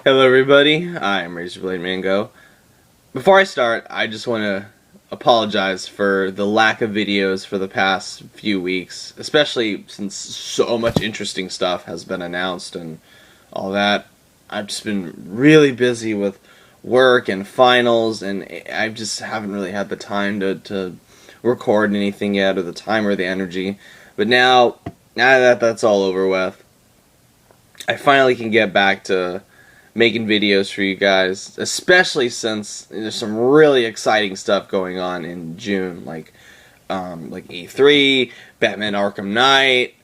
Hello everybody, I'm Razorblade Mango. Before I start, I just want to apologize for the lack of videos for the past few weeks, especially since so much interesting stuff has been announced and all that. I've just been really busy with work and finals, and I just haven't really had the time to record anything yet, or the time or the energy. But now that that's all over with, I finally can get back to making videos for you guys, especially since there's some really exciting stuff going on in June, like E3, Batman Arkham Knight,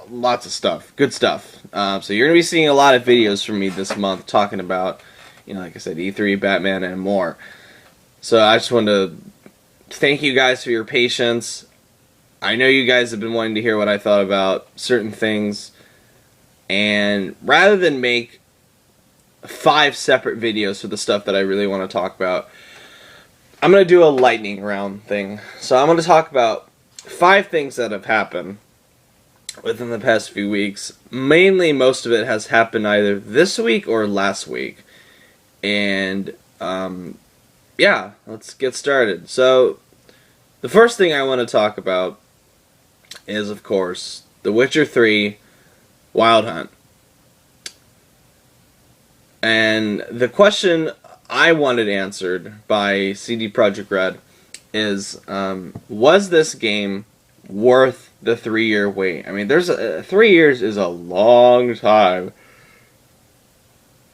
lots of stuff, good stuff. So you're gonna be seeing a lot of videos from me this month talking about, like I said, E3, Batman, and more. So I just wanted to thank you guys for your patience. I know you guys have been wanting to hear what I thought about certain things, and rather than make 5 separate videos for the stuff that I really want to talk about, I'm going to do a lightning round thing. So I'm going to talk about 5 things that have happened within the past few weeks. Mainly, most of it has happened either this week or last week. And, yeah, let's get started. So, the first thing I want to talk about is, of course, The Witcher 3 Wild Hunt. And the question I wanted answered by CD Projekt Red is, was this game worth the 3-year wait? I mean, 3 years is a long time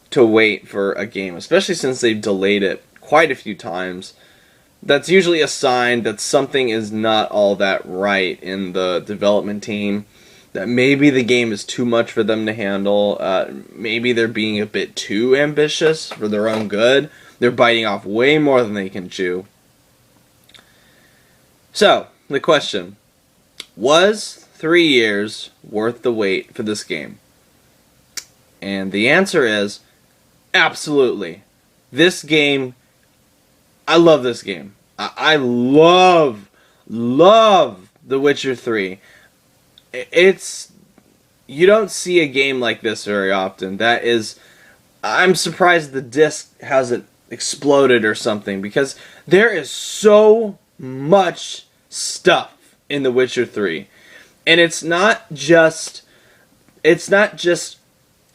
to wait for a game, especially since they've delayed it quite a few times. That's usually a sign that something is not all that right in the development team, that maybe the game is too much for them to handle. Maybe they're being a bit too ambitious for their own good. They're biting off way more than they can chew. So, the question, was 3 years worth the wait for this game? And the answer is, absolutely. This game, I love this game. I love The Witcher 3. You don't see a game like this very often. I'm surprised the disc hasn't exploded or something, because there is so much stuff in The Witcher 3. And it's not just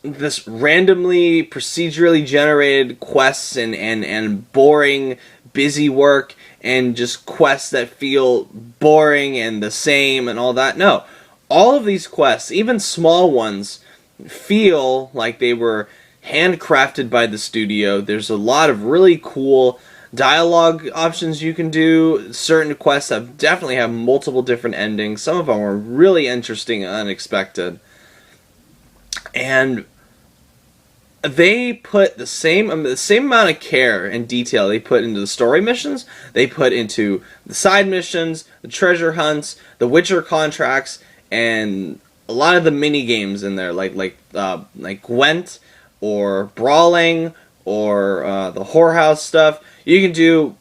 this randomly procedurally generated quests and boring busy work and just quests that feel boring and the same and all that. No. All of these quests, even small ones, feel like they were handcrafted by the studio. There's a lot of really cool dialogue options you can do. Certain quests definitely have multiple different endings. Some of them are really interesting and unexpected. And they put the same amount of care and detail they put into the story missions, they put into the side missions, the treasure hunts, the Witcher contracts, and a lot of the mini games in there, like Gwent or Brawling or the whorehouse stuff. You can do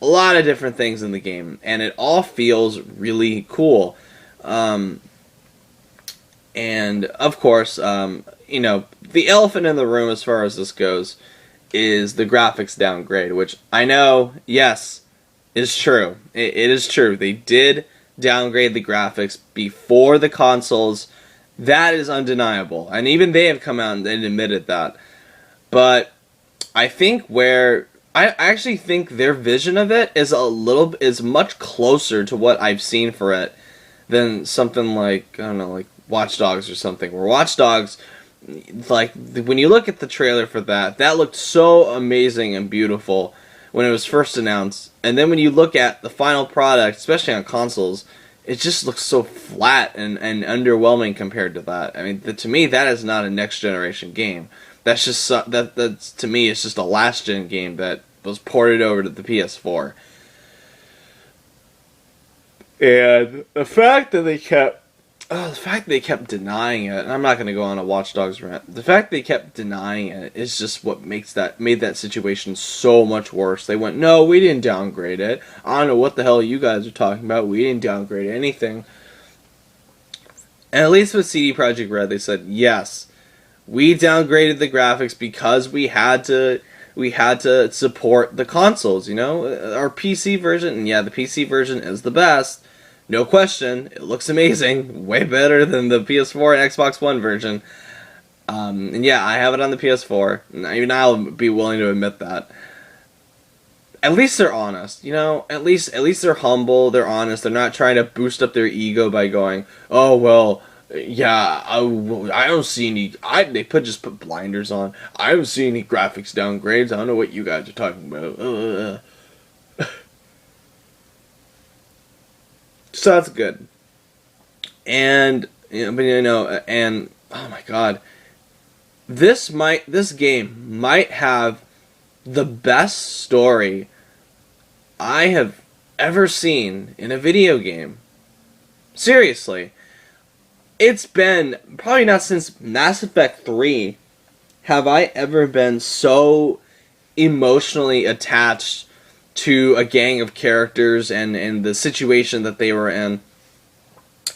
a lot of different things in the game, and it all feels really cool. And of course, the elephant in the room as far as this goes is the graphics downgrade, which I know, yes, is true. It is true. They did downgrade the graphics before the consoles. That is undeniable, and even they have come out and admitted that. But I actually think their vision of it is much closer to what I've seen for it than something like, I don't know, like Watch Dogs or something. Where Watch Dogs, like, when you look at the trailer for that looked so amazing and beautiful when it was first announced, and then when you look at the final product, especially on consoles, it just looks so flat and underwhelming compared to that. I mean, to me, that is not a next generation game. That's just that's to me, it's just a last gen game that was ported over to the PS4. And the fact that they kept denying it, and I'm not going to go on a Watch Dogs rant. The fact they kept denying it is just what made that situation so much worse. They went, no, we didn't downgrade it. I don't know what the hell you guys are talking about. We didn't downgrade anything. And at least with CD Projekt Red, they said, yes, we downgraded the graphics because we had to support the consoles, you know? Our PC version, and yeah, the PC version is the best. No question. It looks amazing. Way better than the PS4 and Xbox One version. And yeah, I have it on the PS4. And even I'll be willing to admit that. At least they're honest, you know? At least they're humble, they're honest. They're not trying to boost up their ego by going, "Oh, well, yeah, I don't see any." They just put blinders on. "I don't see any graphics downgrades. I don't know what you guys are talking about." So that's good. And and oh my god, this game might have the best story I have ever seen in a video game. Seriously. It's been probably not since Mass Effect 3 have I ever been so emotionally attached to a gang of characters and the situation that they were in.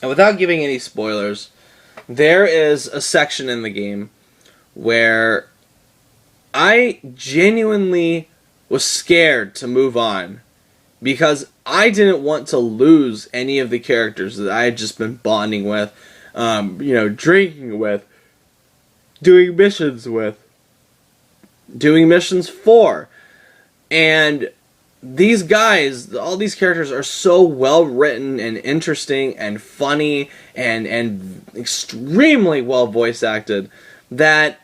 And without giving any spoilers, there is a section in the game where I genuinely was scared to move on because I didn't want to lose any of the characters that I had just been bonding with, drinking with, doing missions for. And these guys, all these characters are so well written and interesting and funny and extremely well voice acted that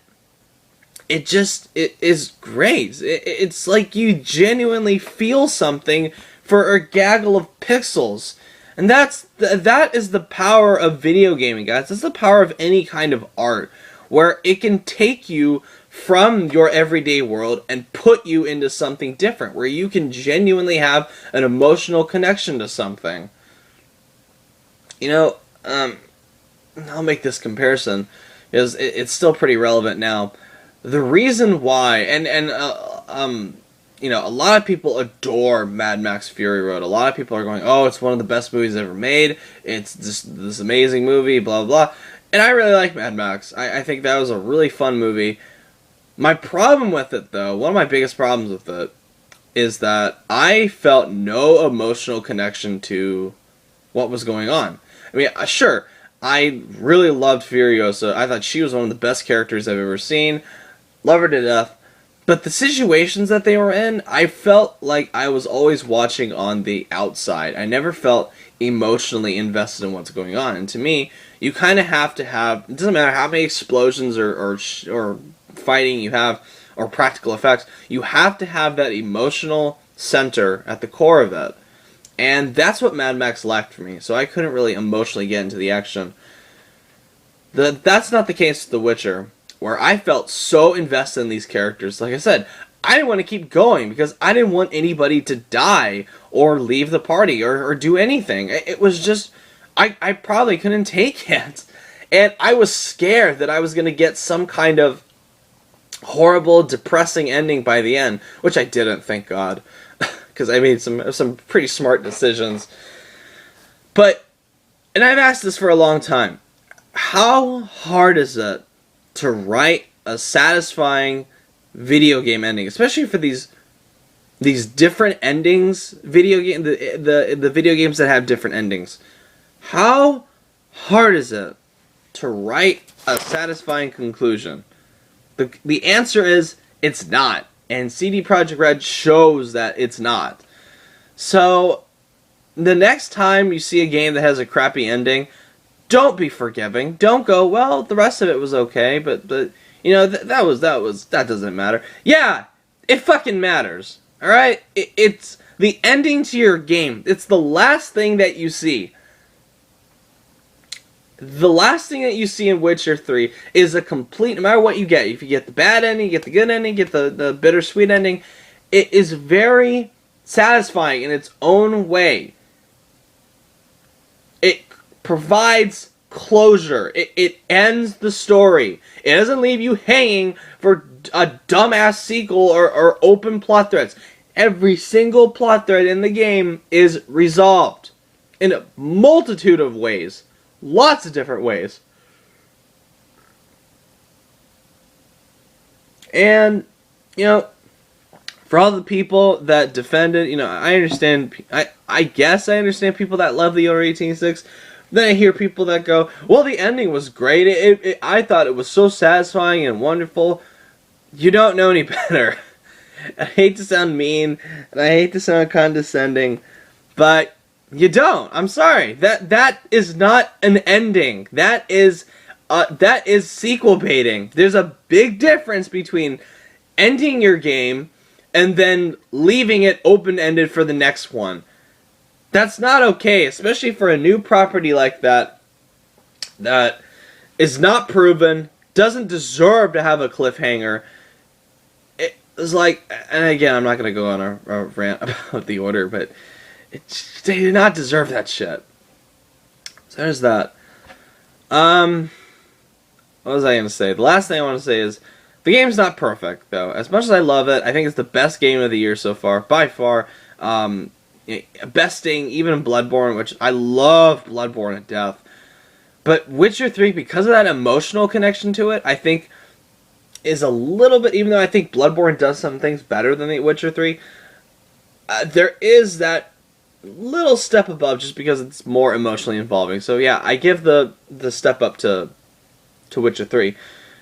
it is great. It's like you genuinely feel something for a gaggle of pixels. And that is the power of video gaming, guys. That's the power of any kind of art, where it can take you from your everyday world and put you into something different, where you can genuinely have an emotional connection to something. I'll make this comparison because it's still pretty relevant now. The reason why, a lot of people adore Mad Max Fury Road. A lot of people are going, "Oh, it's one of the best movies ever made. It's this amazing movie, blah, blah, blah." And I really like Mad Max. I think that was a really fun movie. My problem with it, though, one of my biggest problems with it, is that I felt no emotional connection to what was going on. I mean, sure, I really loved Furiosa. I thought she was one of the best characters I've ever seen. Love her to death. But the situations that they were in, I felt like I was always watching on the outside. I never felt emotionally invested in what's going on. And to me, you kind of have to have, it doesn't matter how many explosions or fighting you have, or practical effects, you have to have that emotional center at the core of it. And that's what Mad Max lacked for me, so I couldn't really emotionally get into the action. That's not the case with The Witcher, where I felt so invested in these characters. Like I said, I didn't want to keep going because I didn't want anybody to die or leave the party or do anything. It was just, I probably couldn't take it. And I was scared that I was going to get some kind of horrible, depressing ending by the end, which I didn't, thank God, because I made some pretty smart decisions. And I've asked this for a long time, how hard is it to write a satisfying video game ending, especially for these different endings, the video games that have different endings? How hard is it to write a satisfying conclusion? The answer is, it's not. And CD Projekt Red shows that it's not. So, the next time you see a game that has a crappy ending, don't be forgiving. Don't go, "Well, the rest of it was okay, but that doesn't matter." Yeah, it fucking matters. Alright? It's the ending to your game. It's the last thing that you see. The last thing that you see in Witcher 3 is a complete, no matter what you get, if you get the bad ending, you get the good ending, you get the bittersweet ending, it is very satisfying in its own way. It provides closure. It ends the story. It doesn't leave you hanging for a dumbass sequel or open plot threads. Every single plot thread in the game is resolved in a multitude of ways. Lots of different ways. And, you know, for all the people that defended, you know, I understand, I guess I understand people that love the Order 1886. Then I hear people that go, well, the ending was great. I thought it was so satisfying and wonderful. You don't know any better. I hate to sound mean, and I hate to sound condescending, but you don't. I'm sorry. That is not an ending. That is sequel baiting. There's a big difference between ending your game and then leaving it open-ended for the next one. That's not okay, especially for a new property like that is not proven, doesn't deserve to have a cliffhanger. It's like, and again, I'm not going to go on a rant about the Order, but they did not deserve that shit. So there's that. What was I going to say? The last thing I want to say is, the game's not perfect, though. As much as I love it, I think it's the best game of the year so far, by far. Besting even Bloodborne, which I love Bloodborne to death. But Witcher 3, because of that emotional connection to it, I think is a little bit, even though I think Bloodborne does some things better than the Witcher 3, there is that little step above just because it's more emotionally involving. So yeah, I give the step up to Witcher 3.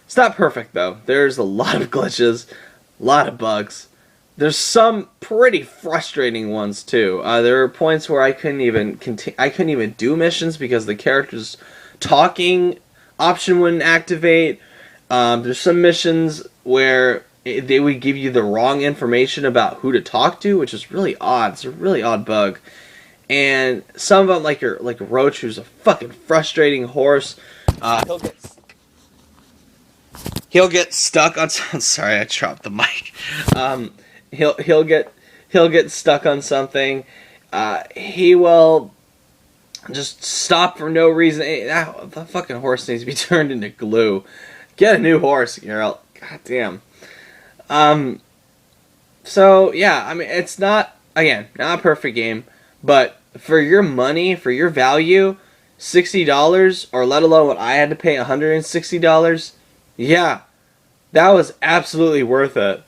It's not perfect though. There's a lot of glitches, a lot of bugs. There's some pretty frustrating ones too. There are points where I couldn't even do missions because the character's talking option wouldn't activate. There's some missions where they would give you the wrong information about who to talk to, which is really odd. It's a really odd bug. And some of them, like Roach, who's a fucking frustrating horse, he'll get stuck on. Sorry, I dropped the mic. He'll get stuck on something. He will just stop for no reason. The fucking horse needs to be turned into glue. Get a new horse, Geralt. God damn. So yeah, I mean, it's not a perfect game, but for your money, for your value, $60, or let alone what I had to pay, $160. Yeah, that was absolutely worth it.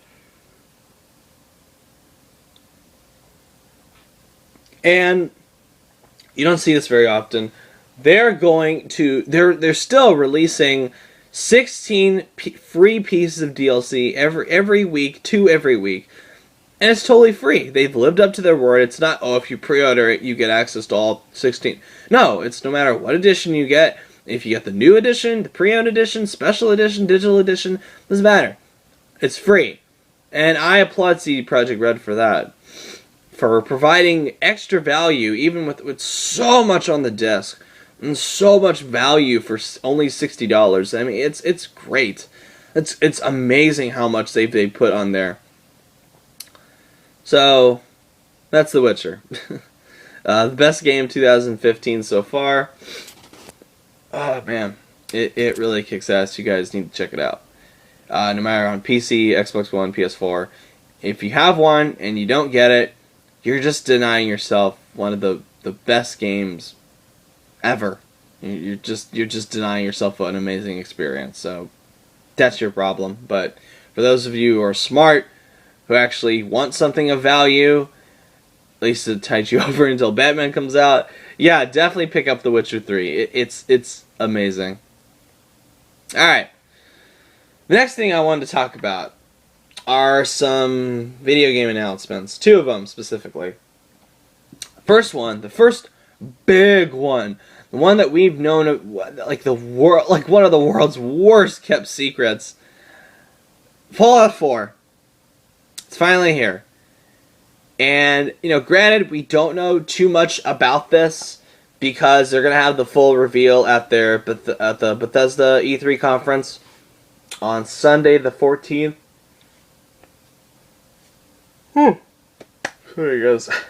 And you don't see this very often. They're still releasing 16 free pieces of DLC every week, 2 every week. And it's totally free. They've lived up to their word. It's not, oh, if you pre-order it, you get access to all 16. No, it's no matter what edition you get. If you get the new edition, the pre-owned edition, special edition, digital edition, doesn't matter. It's free. And I applaud CD Projekt Red for that. For providing extra value, even with so much on the disc. And so much value for only $60. I mean, it's great. It's amazing how much they put on there. So, that's The Witcher. The best game 2015 so far. Oh, man. It really kicks ass. You guys need to check it out. No matter on PC, Xbox One, PS4. If you have one and you don't get it, you're just denying yourself one of the best games ever. You're just denying yourself an amazing experience. So, that's your problem. But for those of you who are smart, who actually want something of value, at least to tide you over until Batman comes out, yeah, definitely pick up The Witcher 3. It's amazing. Alright. The next thing I wanted to talk about are some video game announcements. 2 of them, specifically. First one, the first big one, the one that we've known, like one of the world's worst kept secrets. Fallout 4. It's finally here. And, granted, we don't know too much about this because they're going to have the full reveal at the Bethesda E3 conference on Sunday the 14th. There he goes. I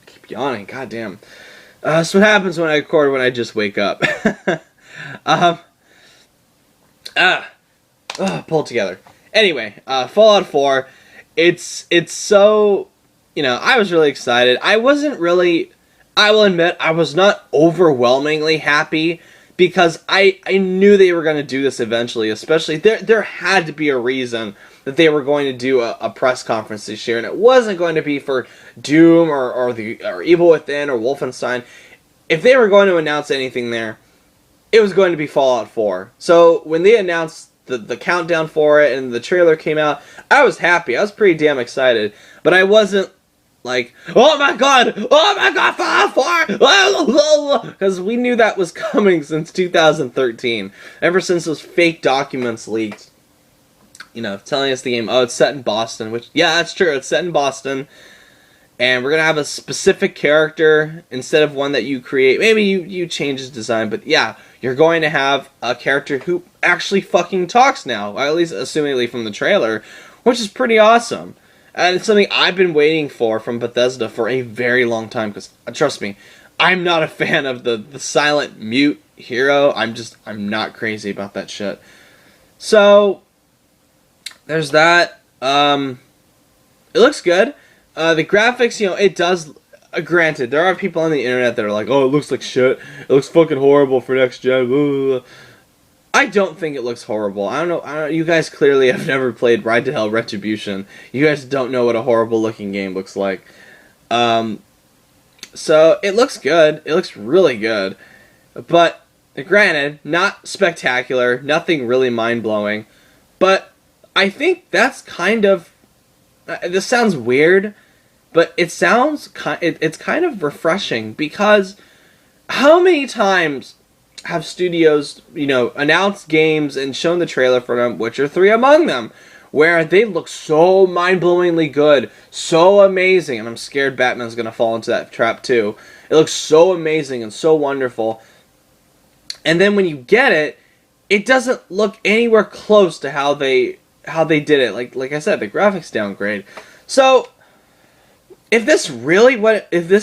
keep yawning. God damn. That's what happens when I record when I just wake up. Pull it together. Anyway, Fallout 4. It's so, I was really excited. I will admit, I was not overwhelmingly happy because I knew they were going to do this eventually, especially, there had to be a reason that they were going to do a press conference this year, and it wasn't going to be for Doom or Evil Within or Wolfenstein. If they were going to announce anything there, it was going to be Fallout 4. So when they announced the countdown for it and the trailer came out, I was happy. I was pretty damn excited. But I wasn't like, oh my god, Fallout 4! Because we knew that was coming since 2013. Ever since those fake documents leaked. You know, telling us the game, oh, it's set in Boston. Which, yeah, that's true. It's set in Boston. And we're going to have a specific character instead of one that you create. Maybe you change his design, but yeah, you're going to have a character who actually fucking talks now. At least assumingly from the trailer, which is pretty awesome. And it's something I've been waiting for from Bethesda for a very long time, because, trust me, I'm not a fan of the silent mute hero. I'm not crazy about that shit. So, there's that. It looks good. The graphics, you know, it does. Granted, there are people on the internet that are like, "Oh, it looks like shit. It looks fucking horrible for next gen." Blah, blah, blah. I don't think it looks horrible. I don't know. You guys clearly have never played Ride to Hell Retribution. You guys don't know what a horrible looking game looks like. So it looks good. It looks really good. But granted, not spectacular. Nothing really mind blowing. But I think that's kind of. This sounds weird. But it's kind of refreshing, because how many times have studios, you know, announced games and shown the trailer for them, Witcher 3 among them, where they look so mind-blowingly good, so amazing, and I'm scared Batman's going to fall into that trap too. It looks so amazing and so wonderful. And then when you get it, it doesn't look anywhere close to how they did it. Like I said, the graphics downgrade. So if this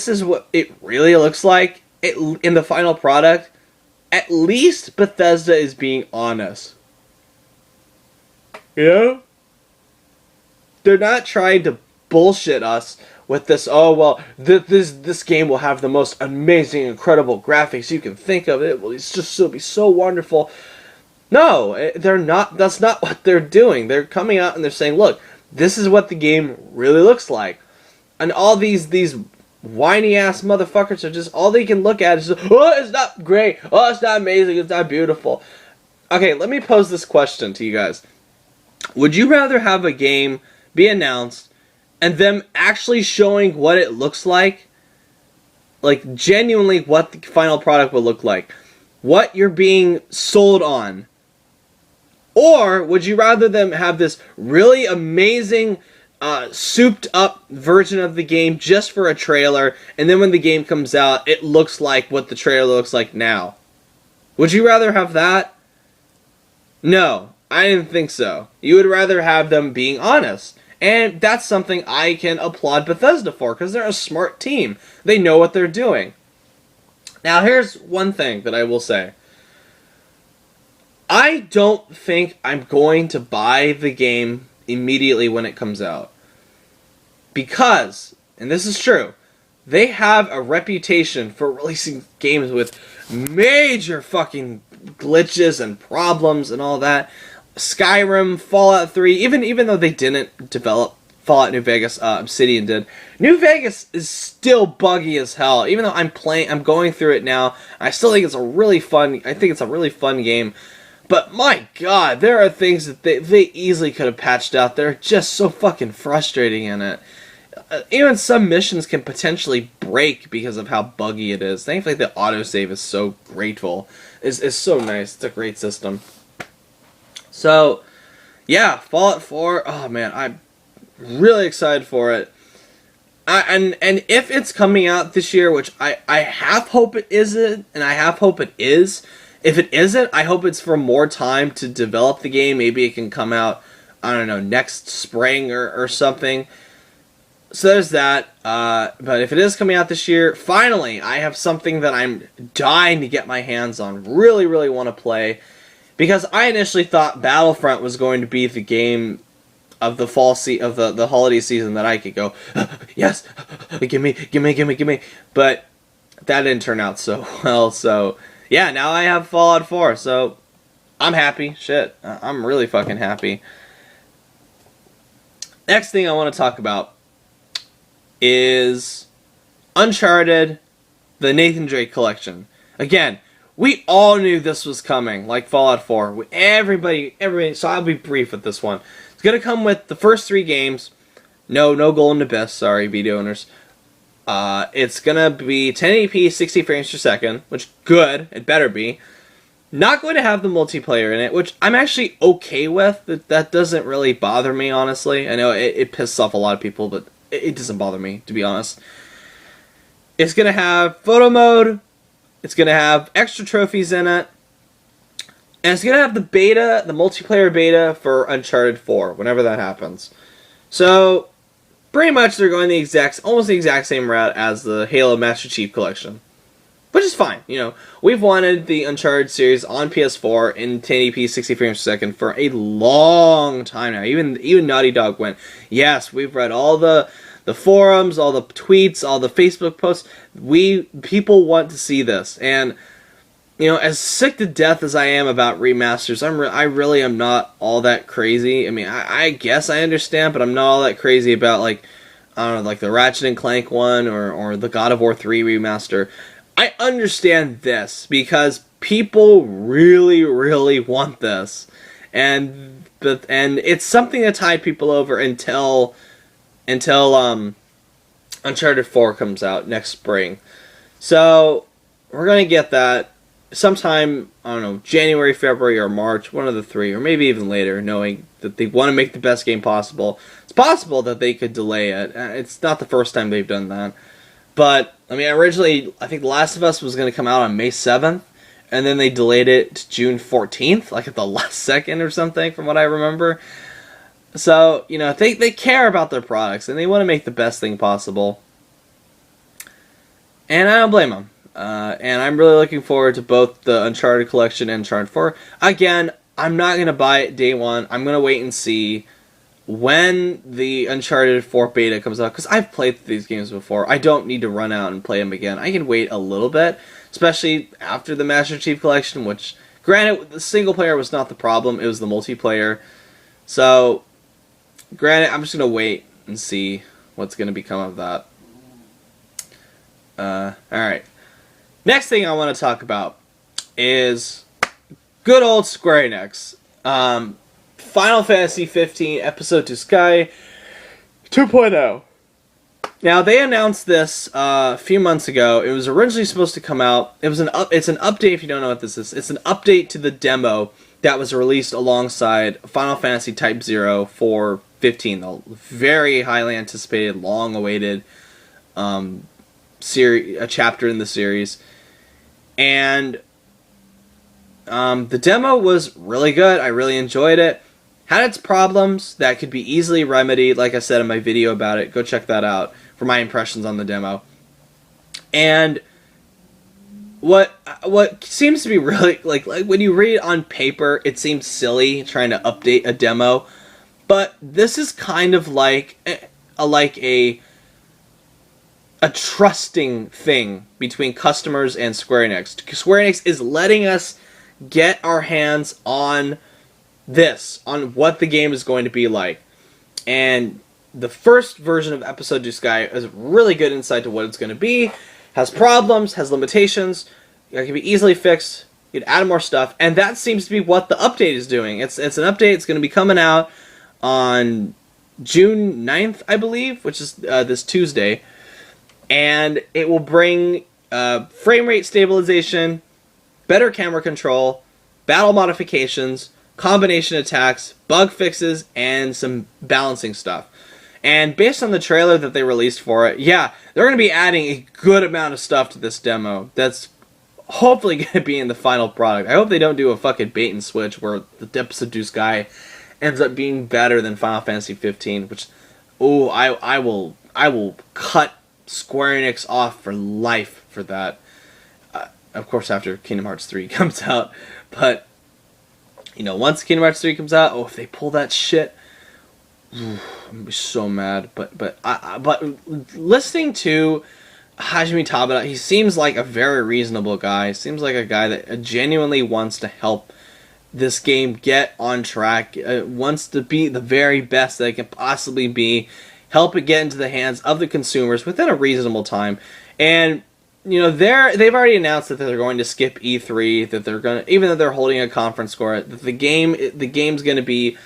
is what it really looks like in the final product, at least Bethesda is being honest. You know? They're not trying to bullshit us with this, oh, well, this game will have the most amazing, incredible graphics you can think of. It'll be so wonderful. No, they're not. That's not what they're doing. They're coming out and they're saying, look, this is what the game really looks like. And all these whiny ass motherfuckers are just, all they can look at is, oh, it's not great, oh, it's not amazing, it's not beautiful. Okay, let me pose this question to you guys. Would you rather have a game be announced and them actually showing what it looks like genuinely what the final product will look like, what you're being sold on? Or would you rather them have this really amazing souped up version of the game just for a trailer, and then when the game comes out, it looks like what the trailer looks like now? Would you rather have that? No, I didn't think so. You would rather have them being honest. And that's something I can applaud Bethesda for, because they're a smart team. They know what they're doing. Now, here's one thing that I will say. I don't think I'm going to buy the game immediately when it comes out. Because, and this is true, they have a reputation for releasing games with major fucking glitches and problems and all that. Skyrim, Fallout 3, even though they didn't develop Fallout New Vegas, Obsidian did. New Vegas is still buggy as hell. Even though I'm going through it now, I still think it's a really fun game. But my god, there are things that they easily could have patched out. They're just so fucking frustrating in it. Even some missions can potentially break because of how buggy it is. Thankfully, the autosave is so grateful. It's so nice. It's a great system. So, yeah, Fallout 4, oh man, I'm really excited for it. And if it's coming out this year, which I half hope it isn't, and I half hope it is, if it isn't, I hope it's for more time to develop the game. Maybe it can come out, I don't know, next spring or something. So there's that. But if it is coming out this year, finally, I have something that I'm dying to get my hands on. Really, really want to play. Because I initially thought Battlefront was going to be the game of the the holiday season that I could go, yes, give me. But that didn't turn out so well. So yeah, now I have Fallout 4. So I'm happy. Shit, I'm really fucking happy. Next thing I want to talk about is Uncharted, the Nathan Drake Collection. Again, we all knew this was coming, like Fallout 4. Everybody, so I'll be brief with this one. It's going to come with the first 3 games. No Golden Abyss, sorry, video owners. It's going to be 1080p, 60 frames per second, which good, it better be. Not going to have the multiplayer in it, which I'm actually okay with. That doesn't really bother me, honestly. I know it pisses off a lot of people, but it doesn't bother me, to be honest. It's going to have photo mode. It's going to have extra trophies in it. And it's going to have the beta, the multiplayer beta for Uncharted 4, whenever that happens. So, pretty much they're going almost the exact same route as the Halo Master Chief Collection. Which is fine, you know. We've wanted the Uncharted series on PS4 in 1080p 60 frames per second for a long time now. Even Naughty Dog went, yes, we've read all the forums, all the tweets, all the Facebook posts. People want to see this. And, you know, as sick to death as I am about remasters, I really am not all that crazy. I mean, I guess I understand, but I'm not all that crazy about, like, I don't know, like the Ratchet and Clank one or the God of War 3 remaster. I understand this because people really, really want this, and it's something that tied people over until Uncharted 4 comes out next spring. So we're gonna get that sometime, I don't know, January, February, or March, one of the 3, or maybe even later, knowing that they want to make the best game possible. It's possible that they could delay it. It's not the first time they've done that. But, I mean, originally, I think The Last of Us was going to come out on May 7th, and then they delayed it to June 14th, like at the last second or something, from what I remember. So, you know, they care about their products, and they want to make the best thing possible. And I don't blame them. And I'm really looking forward to both the Uncharted Collection and Uncharted 4. Again, I'm not going to buy it day one. I'm going to wait and see when the Uncharted 4 beta comes out, because I've played these games before. I don't need to run out and play them again. I can wait a little bit, especially after the Master Chief Collection, which, granted, the single player was not the problem, it was the multiplayer. So, granted, I'm just going to wait and see what's going to become of that. Alright. Next thing I want to talk about is good old Square Enix. Final Fantasy 15 Episode to Sky 2.0. Now, they announced this a few months ago. It was originally supposed to come out. It's an update, if you don't know what this is. It's an update to the demo that was released alongside Final Fantasy Type 0 for 15. The very highly anticipated, long-awaited a chapter in the series. And the demo was really good. I really enjoyed it. Had its problems that could be easily remedied, like I said in my video about it. Go check that out for my impressions on the demo. And what seems to be really, like when you read it on paper, it seems silly trying to update a demo. But this is kind of like a trusting thing between customers and Square Enix. Square Enix is letting us get our hands on what the game is going to be like. And the first version of Episode to Sky is really good insight to what it's going to be. Has problems, has limitations, it can be easily fixed, you can add more stuff, and that seems to be what the update is doing. It's an update, it's going to be coming out on June 9th, I believe, which is this Tuesday, and it will bring frame rate stabilization, better camera control, battle modifications, combination attacks, bug fixes, and some balancing stuff. And based on the trailer that they released for it, yeah, they're going to be adding a good amount of stuff to this demo that's hopefully going to be in the final product. I hope they don't do a fucking bait and switch where the Episode 2 Sky ends up being better than Final Fantasy 15, which, I will cut Square Enix off for life for that. Of course, after Kingdom Hearts 3 comes out, but you know, once Kingdom Hearts 3 comes out, if they pull that shit, I'm gonna be so mad. But listening to Hajime Tabata, he seems like a very reasonable guy. Seems like a guy that genuinely wants to help this game get on track. It wants to be the very best that it can possibly be. Help it get into the hands of the consumers within a reasonable time. And you know, they've already announced that they're going to skip E3, that they're going to, even though they're holding a conference for it, that the game's going to be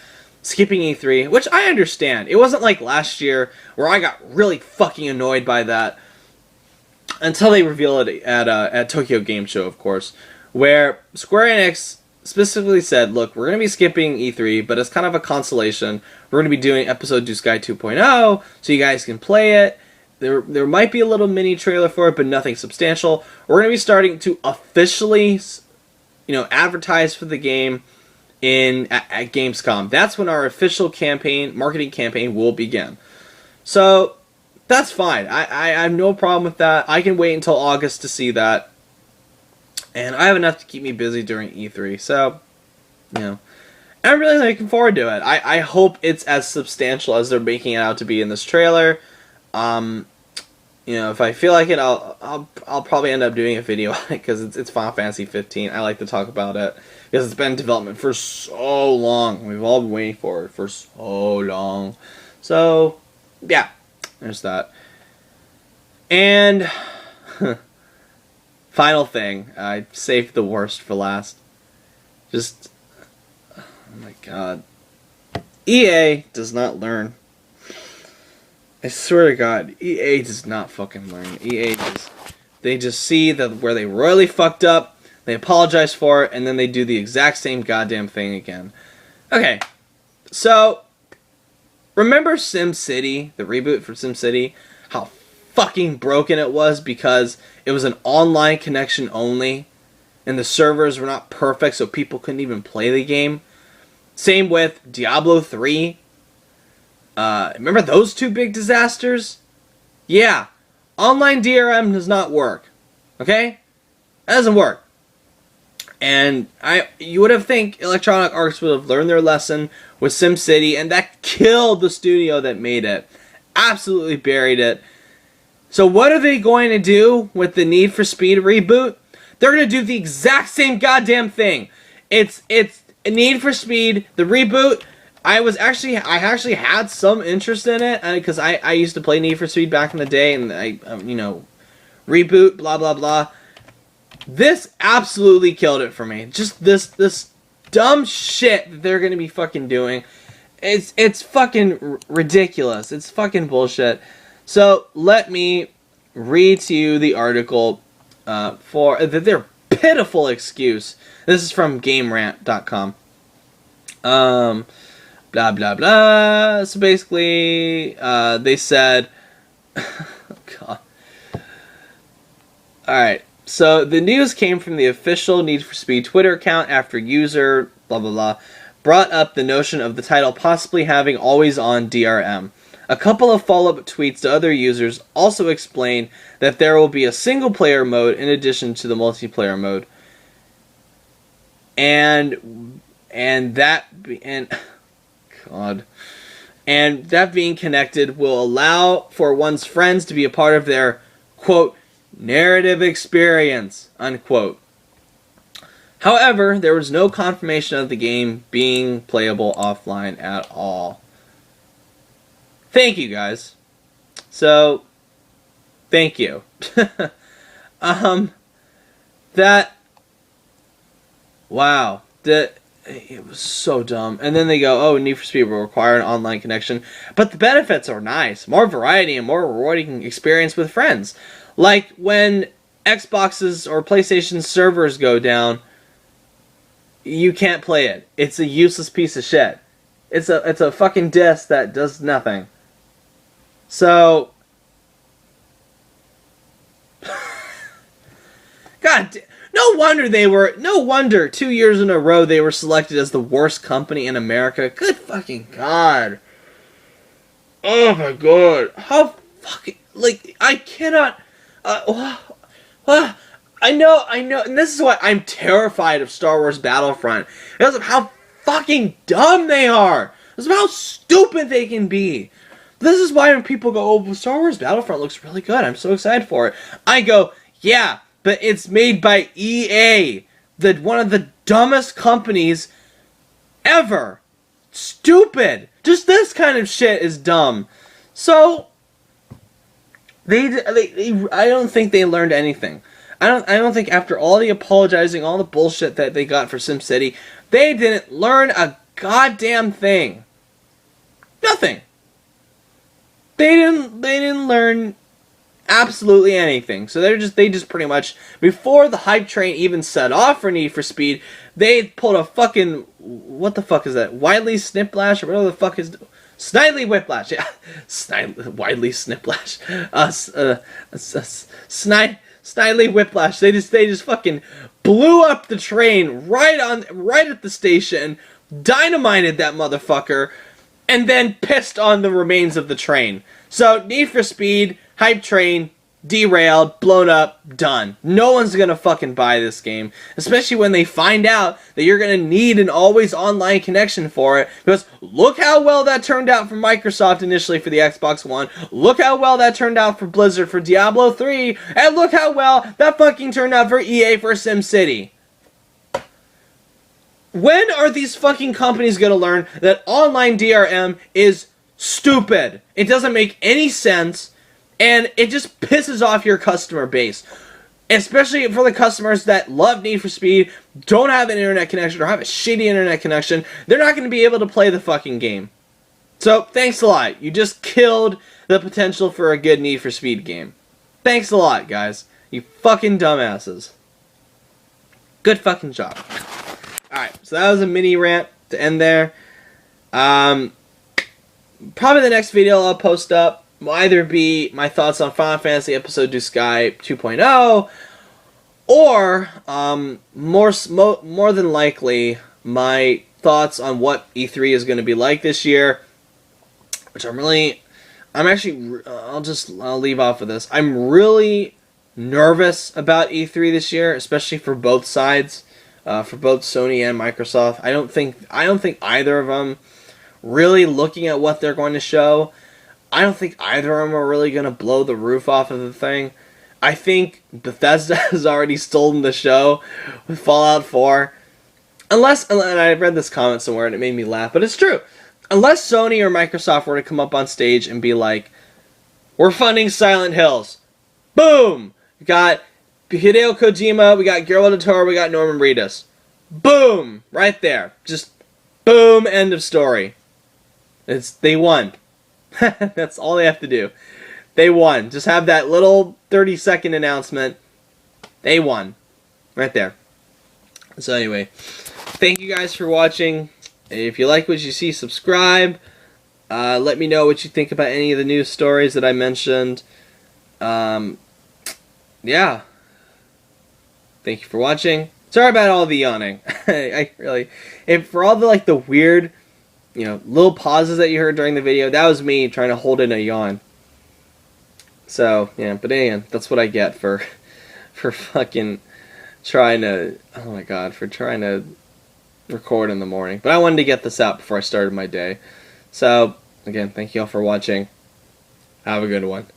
skipping E3, which I understand. It wasn't like last year where I got really fucking annoyed by that until they revealed it at Tokyo Game Show, of course, where Square Enix specifically said, look, we're going to be skipping E3, but as kind of a consolation, we're going to be doing Episode to Sky 2.0 so you guys can play it. There might be a little mini trailer for it, but nothing substantial. We're going to be starting to officially, advertise for the game at Gamescom. That's when our official marketing campaign will begin. So that's fine. I have no problem with that. I can wait until August to see that. And I have enough to keep me busy during E3. So, I'm really looking forward to it. I hope it's as substantial as they're making it out to be in this trailer. If I feel like it, I'll probably end up doing a video on it because it's Final Fantasy 15. I like to talk about it because it's been in development for so long. We've all been waiting for it for so long. So, yeah, there's that. And final thing, I saved the worst for last. Just, oh my god, EA does not learn. I swear to God, EA does not fucking learn. They just see that where they royally fucked up, they apologize for it, and then they do the exact same goddamn thing again. Okay, so, remember SimCity, the reboot for SimCity? How fucking broken it was because it was an online connection only, and the servers were not perfect so people couldn't even play the game? Same with Diablo 3. Remember those two big disasters? Yeah. Online DRM does not work. Okay? That doesn't work. And you would have think Electronic Arts would have learned their lesson with SimCity, and that killed the studio that made it. Absolutely buried it. So what are they going to do with the Need for Speed reboot? They're going to do the exact same goddamn thing. It's Need for Speed, the reboot. I actually had some interest in it because I used to play Need for Speed back in the day, and reboot, blah blah blah. This absolutely killed it for me. Just this dumb shit that they're gonna be fucking doing. It's fucking ridiculous. It's fucking bullshit. So let me read to you the article for their pitiful excuse. This is from GameRant.com. Blah, blah, blah. So basically, they said... God. Alright, so the news came from the official Need for Speed Twitter account after user, blah, blah, blah, brought up the notion of the title possibly having always-on DRM. A couple of follow-up tweets to other users also explain that there will be a single-player mode in addition to the multiplayer mode. And that being connected will allow for one's friends to be a part of their, quote, narrative experience, unquote. However, there was no confirmation of the game being playable offline at all. Thank you, guys. So, thank you. Wow. It was so dumb. And then they go, oh, Need for Speed will require an online connection. But the benefits are nice. More variety and more rewarding experience with friends. Like when Xbox's or PlayStation servers go down, you can't play it. It's a useless piece of shit. It's a fucking disc that does nothing. So... God, no wonder 2 years in a row they were selected as the worst company in America. Good fucking God. Oh my God. How fucking, I cannot, I know, and this is why I'm terrified of Star Wars Battlefront. Because of how fucking dumb they are. Because of how stupid they can be. This is why when people go, oh, Star Wars Battlefront looks really good, I'm so excited for it. I go, yeah, but it's made by EA, one of the dumbest companies ever. Stupid. Just this kind of shit is dumb. So I don't think they learned anything. I don't think after all the apologizing, all the bullshit that they got for SimCity, they didn't learn a goddamn thing. Nothing. They didn't learn absolutely anything. So they just pretty much, before the hype train even set off for Need for Speed, they pulled a fucking, what the fuck is that? Widely Sniplash or whatever the fuck is, Snidely Whiplash. Yeah, Widely Sniplash. Snidely Whiplash. They just fucking blew up the train right at the station, dynamited that motherfucker, and then pissed on the remains of the train. So Need for Speed, hype train, derailed, blown up, done. No one's gonna fucking buy this game, especially when they find out that you're gonna need an always online connection for it, because look how well that turned out for Microsoft initially for the Xbox One, look how well that turned out for Blizzard for Diablo 3, and look how well that fucking turned out for EA for SimCity. When are these fucking companies gonna learn that online DRM is stupid? It doesn't make any sense, and it just pisses off your customer base. Especially for the customers that love Need for Speed, don't have an internet connection, or have a shitty internet connection. They're not going to be able to play the fucking game. So, thanks a lot. You just killed the potential for a good Need for Speed game. Thanks a lot, guys. You fucking dumbasses. Good fucking job. Alright, so that was a mini rant to end there. Probably the next video I'll post up will either be my thoughts on Final Fantasy Episode Du Sky 2.0, or more than likely my thoughts on what E3 is going to be like this year, which I'll leave off of this. I'm really nervous about E3 this year, especially for both sides, for both Sony and Microsoft. I don't think either of them, really looking at what they're going to show, I don't think either of them are really going to blow the roof off of the thing. I think Bethesda has already stolen the show with Fallout 4. And I read this comment somewhere and it made me laugh, but it's true. Unless Sony or Microsoft were to come up on stage and be like, we're funding Silent Hills. Boom! We got Hideo Kojima, we got Guillermo del Toro, we got Norman Reedus. Boom! Right there. Just boom, end of story. They won. That's all they have to do. They won. Just have that little 30-second announcement. They won. Right there. So anyway, thank you guys for watching. If you like what you see, subscribe. Let me know what you think about any of the news stories that I mentioned. Yeah. Thank you for watching. Sorry about all the yawning. For all the weird, little pauses that you heard during the video, that was me trying to hold in a yawn. So, yeah, but anyway, that's what I get for fucking trying to, oh my god, for trying to record in the morning. But I wanted to get this out before I started my day. So, again, thank you all for watching. Have a good one.